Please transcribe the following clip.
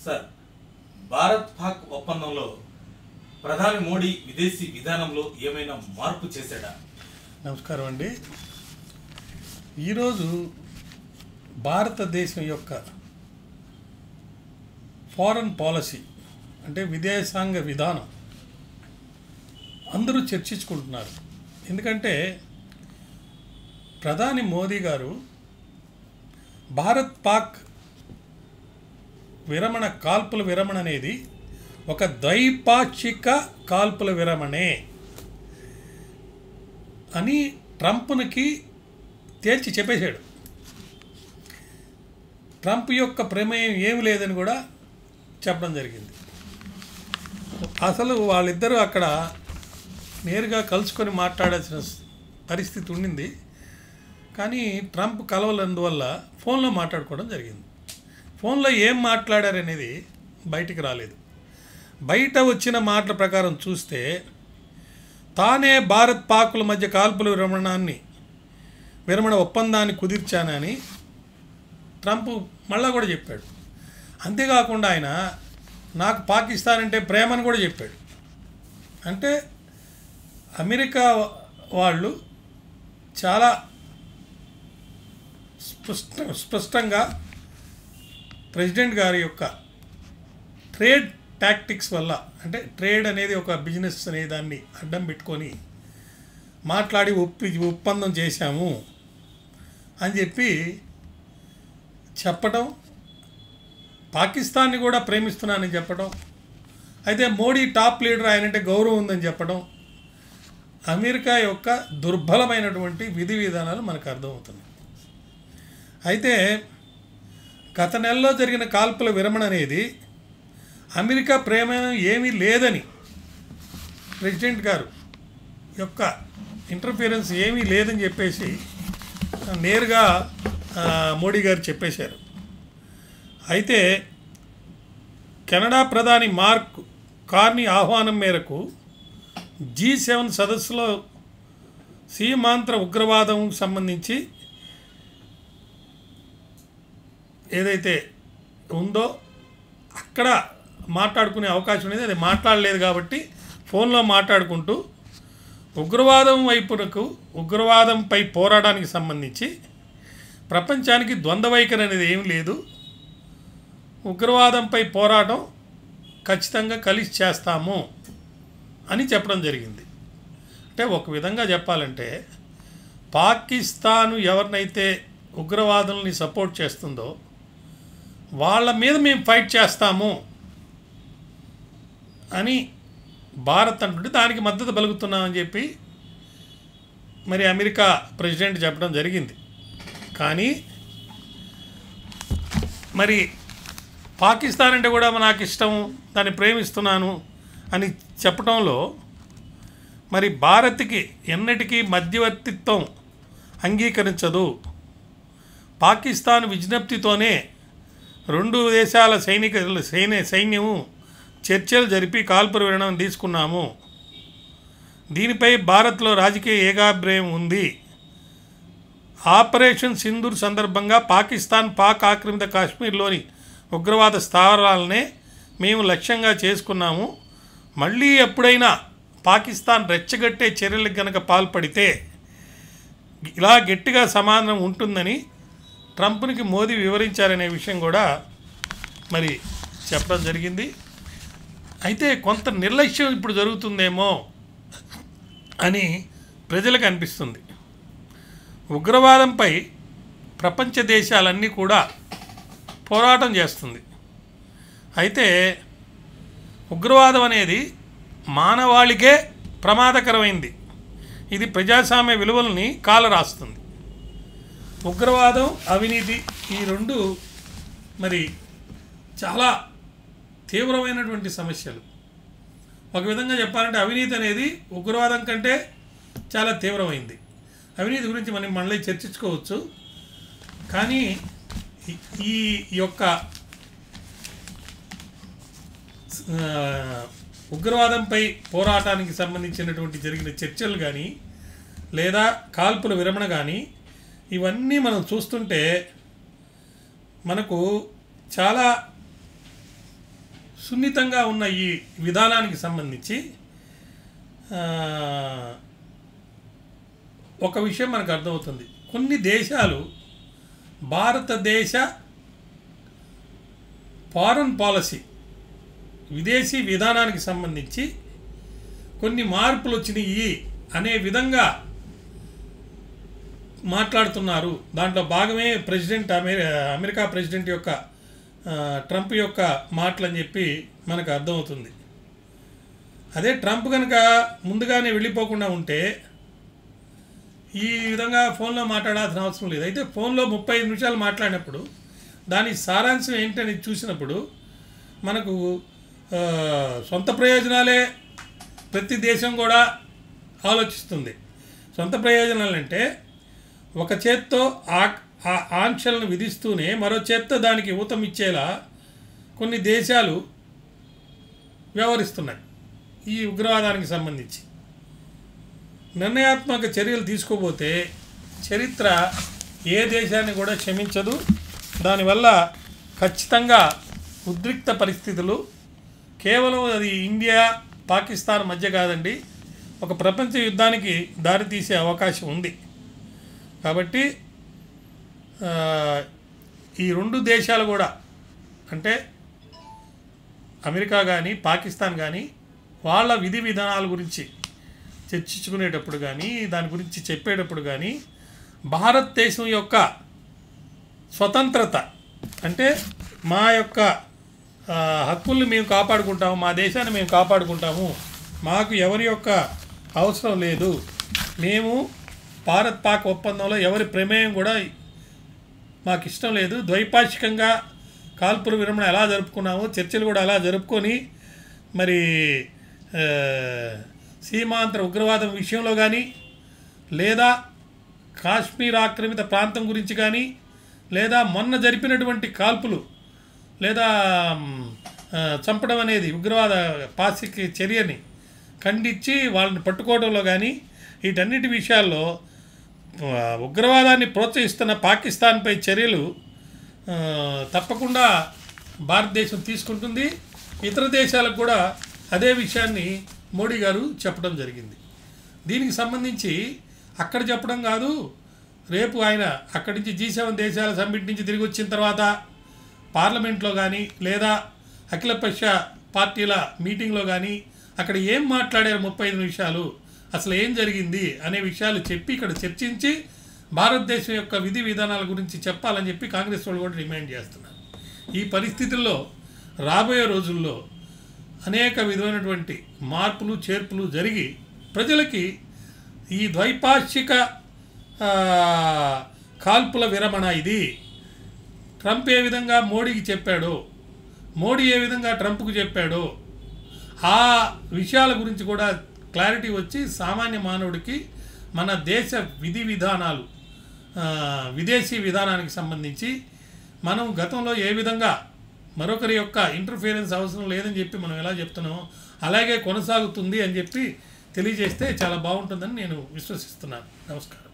Sir, Bharat Pak ఒప్పందంలో ప్రధాని మోడీ విదేశీ విధానంలో ఏమైనా మార్పు చేశాడా? నమస్కారం అండి. ఈరోజు భారతదేశం యొక్క ఫారెన్ పాలసీ అంటే విదేశాంగ విధానం అందరూ చర్చించుకుంటున్నారు. ఎందుకంటే ప్రధాని మోదీ గారు భారత్ పాక్ కాల్పుల విరమణ అనేది ఒక ద్వైపాక్షిక కాల్పుల విరమణే అని ట్రంప్కి తేల్చి చెప్పేశాడు. ట్రంప్ యొక్క ప్రమేయం ఏమి లేదని కూడా చెప్పడం జరిగింది. అసలు వాళ్ళిద్దరూ అక్కడ నేరుగా కలుసుకొని మాట్లాడాల్సిన పరిస్థితి ఉండింది. కానీ ట్రంప్ కలవలందువల్ల ఫోన్లో మాట్లాడుకోవడం జరిగింది. ఫోన్లో ఏం మాట్లాడారనేది బయటికి రాలేదు. బయట వచ్చిన మాటల ప్రకారం చూస్తే తానే భారత్ పాకుల మధ్య కాల్పుల విరమణ ఒప్పందాన్ని కుదిర్చానని ట్రంప్ మళ్ళా కూడా చెప్పాడు. అంతేకాకుండా ఆయన నాకు పాకిస్తాన్ అంటే ప్రేమని కూడా చెప్పాడు. అంటే అమెరికా వాళ్ళు చాలా స్పష్టంగా ప్రెసిడెంట్ గారి యొక్క ట్రేడ్ టాక్టిక్స్ వల్ల, అంటే ట్రేడ్ అనేది ఒక బిజినెస్ అనే దాన్ని అడ్డం పెట్టుకొని మాట్లాడి ఒప్పందం చేశాము అని చెప్పడం, పాకిస్తాన్ని కూడా ప్రేమిస్తున్నానని చెప్పడం, అయితే మోడీ టాప్ లీడర్ ఆయనంటే గౌరవం ఉందని చెప్పడం, అమెరికా యొక్క దుర్బలమైనటువంటి విధి విధానాలు మనకు అర్థమవుతున్నాయి. అయితే గత నెలలో జరిగిన కాల్పుల విరమణ అనేది అమెరికా ప్రమేయం ఏమీ లేదని, ప్రెసిడెంట్ గారు యొక్క ఇంటర్ఫిరెన్స్ ఏమీ లేదని చెప్పేసి నేరుగా మోడీ గారు చెప్పేశారు. అయితే కెనడా ప్రధాని మార్క్ కార్నీ ఆహ్వానం మేరకు G7 సదస్సులో సీమాంతర ఉగ్రవాదం సంబంధించి ఏదైతే ఉందో అక్కడ మాట్లాడుకునే అవకాశం అనేది అది మాట్లాడలేదు. కాబట్టి ఫోన్లో మాట్లాడుకుంటూ ఉగ్రవాదంపై పోరాటానికి సంబంధించి ప్రపంచానికి ద్వంద్వ వైఖరి అనేది ఏం లేదు, ఉగ్రవాదంపై పోరాటం ఖచ్చితంగా కలిసి చేస్తాము అని చెప్పడం జరిగింది. అంటే ఒక విధంగా చెప్పాలంటే పాకిస్తాను ఎవరినైతే ఉగ్రవాదుల్ని సపోర్ట్ చేస్తుందో వాళ్ళ మీద మేము ఫైట్ చేస్తాము అని భారత్ అంటుంటే దానికి మద్దతు పలుకుతున్నామని చెప్పి మరి అమెరికా ప్రెసిడెంట్ చెప్పడం జరిగింది. కానీ మరి పాకిస్తాన్ అంటే కూడా నాకు ఇష్టం, దాన్ని ప్రేమిస్తున్నాను అని చెప్పడంలో మరి భారత్కి ఎన్నటికీ మధ్యవర్తిత్వం అంగీకరించదు. పాకిస్తాన్ విజ్ఞప్తితోనే రెండు దేశాల సైన్యము చర్చలు జరిపి కాల్పుల విరమణ తీసుకున్నాము. దీనిపై భారత్లో రాజకీయ ఏకాభిప్రాయం ఉంది. ఆపరేషన్ సింధూర్ సందర్భంగా పాక్ ఆక్రమిత కాశ్మీర్లోని ఉగ్రవాద స్థావరాలనే మేము లక్ష్యంగా చేసుకున్నాము. మళ్ళీ ఎప్పుడైనా పాకిస్తాన్ రెచ్చగొట్టే చర్యలకు గనక పాల్పడితే ఇలా గట్టిగా సమాధానం ఉంటుందని ట్రంప్కి మోదీ వివరించారనే విషయం కూడా మరి చెప్పడం జరిగింది. అయితే కొంత నిర్లక్ష్యం ఇప్పుడు జరుగుతుందేమో అని ప్రజలకు అనిపిస్తుంది. ఉగ్రవాదంపై ప్రపంచ దేశాలన్నీ కూడా పోరాటం చేస్తుంది. అయితే ఉగ్రవాదం అనేది మానవాళికే ప్రమాదకరమైంది. ఇది ప్రజాస్వామ్య విలువల్ని కాలరాస్తుంది. ఉగ్రవాదం, అవినీతి ఈ రెండు మరి చాలా తీవ్రమైనటువంటి సమస్యలు. ఒక విధంగా చెప్పాలంటే అవినీతి అనేది ఉగ్రవాదం కంటే చాలా తీవ్రమైంది. అవినీతి గురించి మనం మళ్ళీ చర్చించుకోవచ్చు. కానీ ఈ యొక్క ఉగ్రవాదంపై పోరాటానికి సంబంధించినటువంటి జరిగిన చర్చలు కానీ లేదా కాల్పుల విరమణ కానీ ఇవన్నీ మనం చూస్తుంటే మనకు చాలా సున్నితంగా ఉన్న ఈ విధానానికి సంబంధించి ఒక విషయం మనకు అర్థమవుతుంది. కొన్ని దేశాలు భారతదేశ ఫారెన్ పాలసీ విదేశీ విధానానికి సంబంధించి కొన్ని మార్పులు వచ్చినాయి అనే విధంగా మాట్లాడుతున్నారు. దాంట్లో భాగమే అమెరికా ప్రెసిడెంట్ యొక్క ట్రంప్ యొక్క మాటలు అని చెప్పి మనకు అర్థమవుతుంది. అదే ట్రంప్ కనుక ముందుగానే వెళ్ళిపోకుండా ఉంటే ఈ విధంగా ఫోన్లో మాట్లాడాల్సిన అవసరం లేదు. అయితే ఫోన్లో 35 నిమిషాలు మాట్లాడినప్పుడు దాని సారాంశం ఏంటని చూసినప్పుడు మనకు సొంత ప్రయోజనాలే ప్రతి దేశం కూడా ఆలోచిస్తుంది. సొంత ప్రయోజనాలంటే ఒక చేత్తో ఆంక్షలను విధిస్తూనే మరో చేత్తో దానికి ఊతమిచ్చేలా కొన్ని దేశాలు వ్యవహరిస్తున్నాయి. ఈ ఉగ్రవాదానికి సంబంధించి నిర్ణయాత్మక చర్యలు తీసుకోబోతే చరిత్ర ఏ దేశాన్ని కూడా క్షమించదు. దానివల్ల ఖచ్చితంగా ఉద్రిక్త పరిస్థితులు కేవలం అది ఇండియా పాకిస్తాన్ మధ్య కాదండి, ఒక ప్రపంచ యుద్ధానికి దారితీసే అవకాశం ఉంది. కాబట్టి ఈ రెండు దేశాలు కూడా అంటే అమెరికా కానీ పాకిస్తాన్ కానీ వాళ్ళ విధి విధానాల గురించి చర్చించుకునేటప్పుడు కానీ దాని గురించి చెప్పేటప్పుడు కానీ భారతదేశం యొక్క స్వతంత్రత అంటే మా యొక్క హక్కుల్ని మేము కాపాడుకుంటాము, మా దేశాన్ని మేము కాపాడుకుంటాము, మాకు ఎవరి యొక్క అవసరం లేదు, మేము భారత్ పాక్ ఒప్పందంలో ఎవరి ప్రమేయం కూడా మాకు ఇష్టం లేదు, ద్వైపాక్షికంగా కాల్పుల విరమణ ఎలా జరుపుకున్నాము, చర్చలు కూడా అలా జరుపుకొని మరి సీమాంతర ఉగ్రవాదం విషయంలో కానీ లేదా కాశ్మీర్ ఆక్రమిత ప్రాంతం గురించి కానీ లేదా మొన్న జరిపినటువంటి కాల్పులు లేదా చంపడం అనేది ఉగ్రవాద పాసిక్ చర్యని ఖండించి వాళ్ళని పట్టుకోవడంలో కానీ వీటన్నిటి విషయాల్లో ఉగ్రవాదాన్ని ప్రోత్సహిస్తున్న పాకిస్తాన్పై చర్యలు తప్పకుండా భారతదేశం తీసుకుంటుంది. ఇతర దేశాలకు కూడా అదే విషయాన్ని మోడీ గారు చెప్పడం జరిగింది. దీనికి సంబంధించి అక్కడ చెప్పడం కాదు, రేపు ఆయన అక్కడి నుంచి G7 దేశాల సమ్మిట్ నుంచి తిరిగి వచ్చిన తర్వాత పార్లమెంట్లో కానీ లేదా అఖిలపక్ష పార్టీల మీటింగ్లో కానీ అక్కడ ఏం మాట్లాడారు 35 నిమిషాలు, అసలు ఏం జరిగింది అనే విషయాలు చెప్పి ఇక్కడ చర్చించి భారతదేశం యొక్క విధి విధానాల గురించి చెప్పాలని చెప్పి కాంగ్రెస్ వాళ్ళు కూడా డిమాండ్ చేస్తున్నారు. ఈ పరిస్థితుల్లో రాబోయే రోజుల్లో అనేక విధమైనటువంటి మార్పులు చేర్పులు జరిగి ప్రజలకి ఈ ద్వైపాక్షిక కాల్పుల విరమణ ఇది ట్రంప్ ఏ విధంగా మోడీకి చెప్పాడో, మోడీ ఏ విధంగా ట్రంప్కు చెప్పాడో ఆ విషయాల గురించి కూడా క్లారిటీ వచ్చి సామాన్య మానవుడికి మన దేశ విధి విధానాలు విదేశీ విధానానికి సంబంధించి మనం గతంలో ఏ విధంగా మరొకరి యొక్క ఇంటర్ఫియరెన్స్ అవసరం లేదని చెప్పి మనం ఎలా చెప్తున్నామో అలాగే కొనసాగుతుంది అని చెప్పి తెలియజేస్తే చాలా బాగుంటుందని నేను విశ్వసిస్తున్నాను. నమస్కారం.